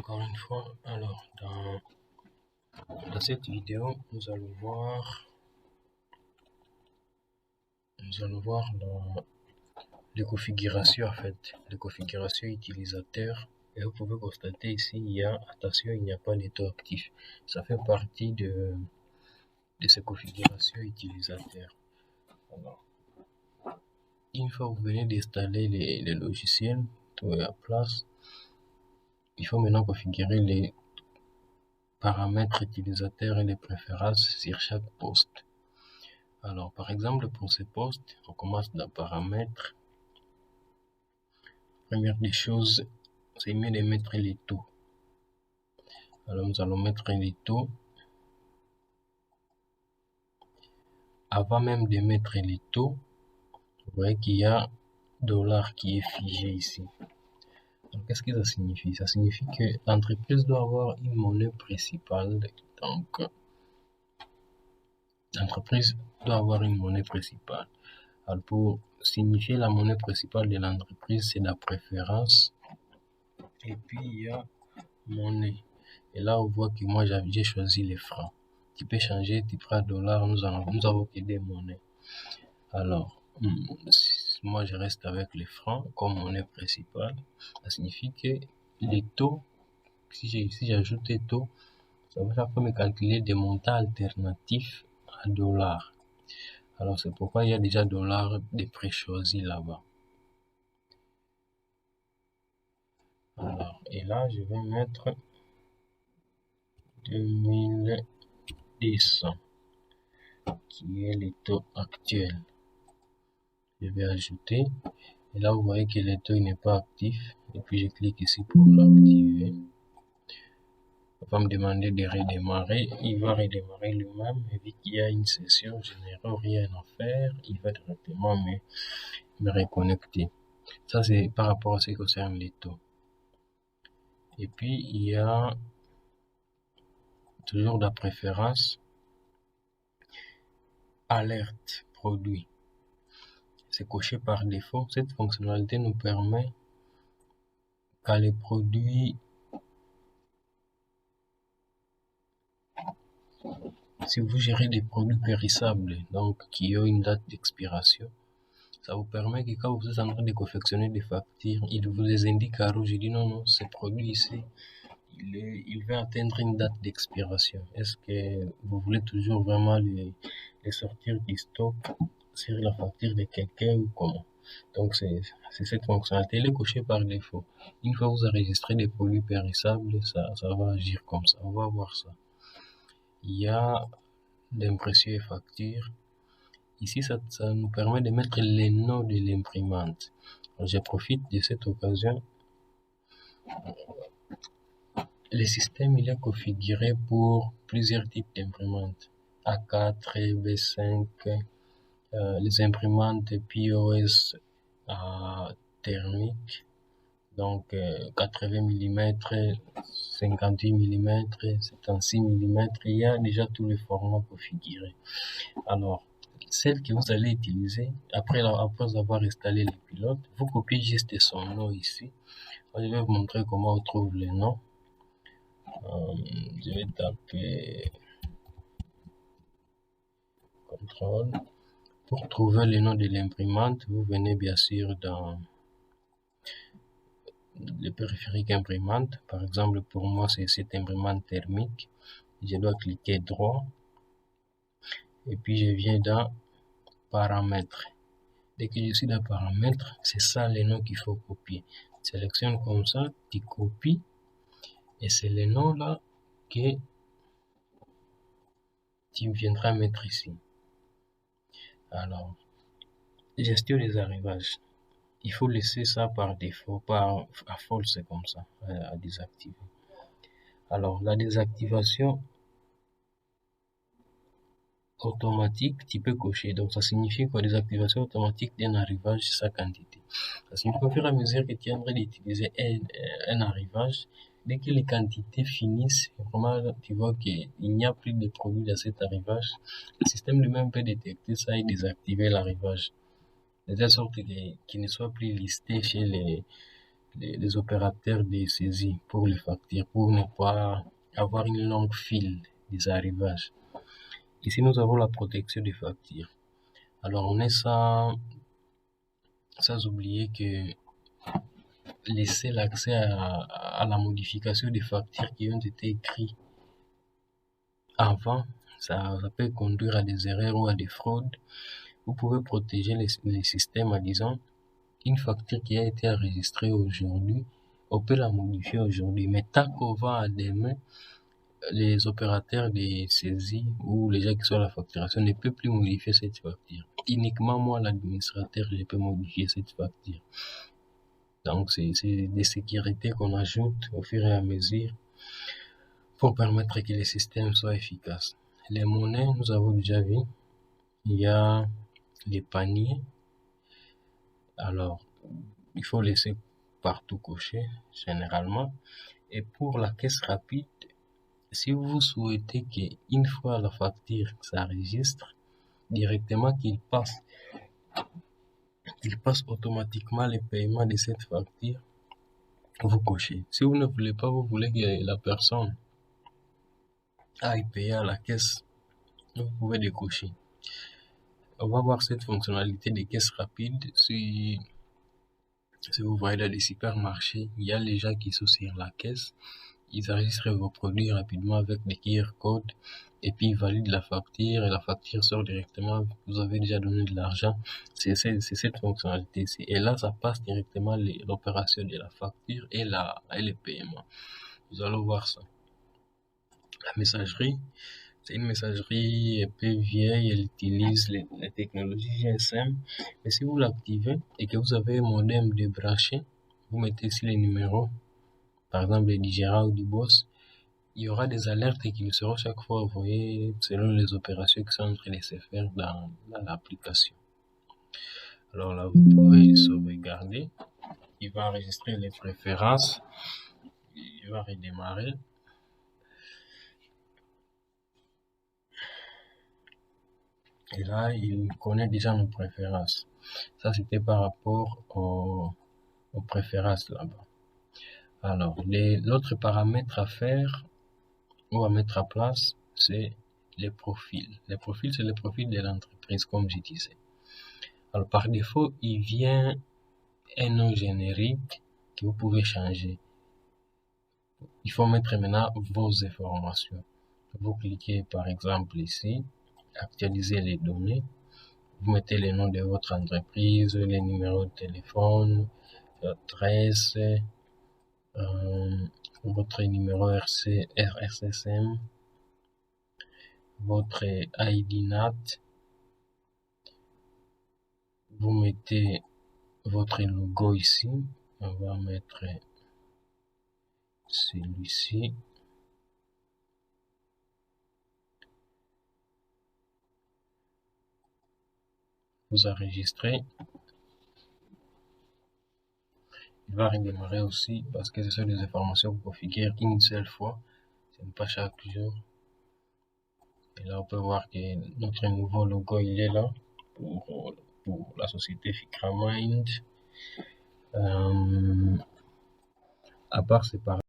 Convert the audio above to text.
encore une fois. Alors, dans cette vidéo, nous allons voir les configurations, les configurations utilisateurs. Et vous pouvez constater ici, attention, il n'y a pas d'étau actif. Ça fait partie de ces configurations utilisateurs. Alors, une fois que vous venez d'installer les logiciels, tout est à place. Il faut maintenant configurer les paramètres utilisateurs et les préférences sur chaque poste. Alors, par exemple, pour ces postes, on commence dans paramètres. Première des choses, c'est mieux de mettre les taux. Alors, nous allons mettre les taux. Avant même de mettre les taux, vous voyez qu'il y a $ qui est figé ici. Qu'est-ce que ça signifie? Ça signifie que l'entreprise doit avoir une monnaie principale. Donc, l'entreprise doit avoir une monnaie principale. Alors, pour signifier la monnaie principale de l'entreprise, c'est la préférence. Et puis, il y a monnaie. Et là, on voit que moi, j'ai choisi les francs. Tu peux changer, tu prends $, nous avons que des monnaies. Alors, moi, je reste avec les francs comme monnaie principale. Ça signifie que les taux, si j'ajoute les taux, ça va me calculer des montants alternatifs à $. Alors, c'est pourquoi il y a déjà $ de préchoisi là-bas. Alors, et là, je vais mettre 2200, qui est le taux actuel. Je vais ajouter. Et là, vous voyez que le taux n'est pas actif. Et puis, je clique ici pour l'activer. Il va me demander de redémarrer. Il va redémarrer lui-même. Et vu qu'il y a une session, je n'ai rien à faire. Il va directement me reconnecter. Ça, c'est par rapport à ce qui concerne les taux. Et puis, il y a toujours la préférence alerte produit. C'est coché par défaut. Cette fonctionnalité nous permet qu'à les produits, si vous gérez des produits périssables, donc qui ont une date d'expiration, ça vous permet que quand vous êtes en train de confectionner des factures, il vous les indique à rouge. Il dit non, ce produit ici, il va atteindre une date d'expiration. Est-ce que vous voulez toujours vraiment les sortir du stock sur la facture de quelqu'un ou comment? Donc, c'est cette fonctionnalité. Elle est cochée par défaut. Une fois que vous enregistrez des produits périssables, ça va agir comme ça. On va voir ça. Il y a l'impression et facture. Ici, ça nous permet de mettre les noms de l'imprimante. Je profite de cette occasion. Le système il est configuré pour plusieurs types d'imprimantes. A4, B5, les imprimantes POS thermique, donc 80 mm, 58 mm, 76 mm, il y a déjà tous les formats configurés. Alors, celle que vous allez utiliser, après avoir installé les pilotes, vous copiez juste son nom ici. Je vais vous montrer comment on trouve les noms. Je vais taper CTRL. Pour trouver le nom de l'imprimante, vous venez bien sûr dans le périphérique imprimante. Par exemple, pour moi, c'est cette imprimante thermique. Je dois cliquer droit. Et puis, je viens dans paramètres. Dès que je suis dans paramètres, c'est ça les noms qu'il faut copier. Sélectionne comme ça, tu copies. Et c'est les noms là que tu viendras mettre ici. Alors, gestion des arrivages. Il faut laisser ça par défaut, pas à false comme ça, à désactiver. Alors, la désactivation automatique, tu peux cocher. Donc, ça signifie que la désactivation automatique d'un arrivage, c'est sa quantité. Ça signifie qu'au fur et à mesure que tu es en train d'utiliser un arrivage, dès que les quantités finissent, vraiment, tu vois qu'il n'y a plus de produits dans cet arrivage. Le système lui-même peut détecter ça et désactiver l'arrivage. De telle sorte qu'il ne soit plus listé chez les opérateurs de saisie pour les factures, pour ne pas avoir une longue file des arrivages. Ici, nous avons la protection des factures. Alors, on est sans oublier que laisser l'accès à la modification des factures qui ont été écrites avant, ça peut conduire à des erreurs ou à des fraudes. Vous pouvez protéger les systèmes en disant une facture qui a été enregistrée aujourd'hui, on peut la modifier aujourd'hui, mais tant qu'on va à demain, les opérateurs de saisie ou les gens qui sont à la facturation ne peuvent plus modifier cette facture. Uniquement moi, l'administrateur, je peux modifier cette facture. Donc, c'est des sécurités qu'on ajoute au fur et à mesure pour permettre que les systèmes soient efficaces. Les monnaies, nous avons déjà vu, il y a les paniers. Alors, il faut laisser partout cocher, généralement. Et pour la caisse rapide, si vous souhaitez qu'une fois la facture s'enregistre, directement qu'il passe automatiquement le paiement de cette facture, vous cochez. Si vous ne voulez pas, vous voulez que la personne aille payer à la caisse, vous pouvez décocher. On va voir cette fonctionnalité de caisse rapide. Si vous voyez dans les supermarchés, il y a les gens qui sont sur la caisse, ils enregistrent vos produits rapidement avec des QR codes et puis ils valident la facture et la facture sort directement. Vous avez déjà donné de l'argent. C'est cette fonctionnalité-ci. Et là, ça passe directement l'opération de la facture et le paiement. Nous allons voir ça. La messagerie, c'est une messagerie un peu vieille, elle utilise les technologies GSM. Mais si vous l'activez et que vous avez un modem débranché, vous mettez ici les numéros, par exemple les Digera ou du Boss, il y aura des alertes qui seront chaque fois envoyées selon les opérations qui sont en train de se faire dans l'application. Alors là, vous pouvez sauvegarder. Il va enregistrer les préférences. Il va redémarrer. Et là, il connaît déjà nos préférences. Ça, c'était par rapport aux préférences là-bas. Alors, l'autre paramètre à faire ou à mettre en place, c'est les profils. Les profils, c'est le profil de l'entreprise, comme je disais. Alors, par défaut, il vient un nom générique que vous pouvez changer. Il faut mettre maintenant vos informations. Vous cliquez par exemple ici, actualiser les données. Vous mettez le nom de votre entreprise, les numéros de téléphone, l'adresse, votre numéro RSSM, votre ID NAT. Vous mettez votre logo ici. On va mettre celui-ci. Vous enregistrez. Il va redémarrer aussi parce que ce sont des informations que vous configurez une seule fois. Ce n'est pas chaque jour. Et là, on peut voir que notre nouveau logo, il est là pour la société FikraMind. À part, c'est pareil.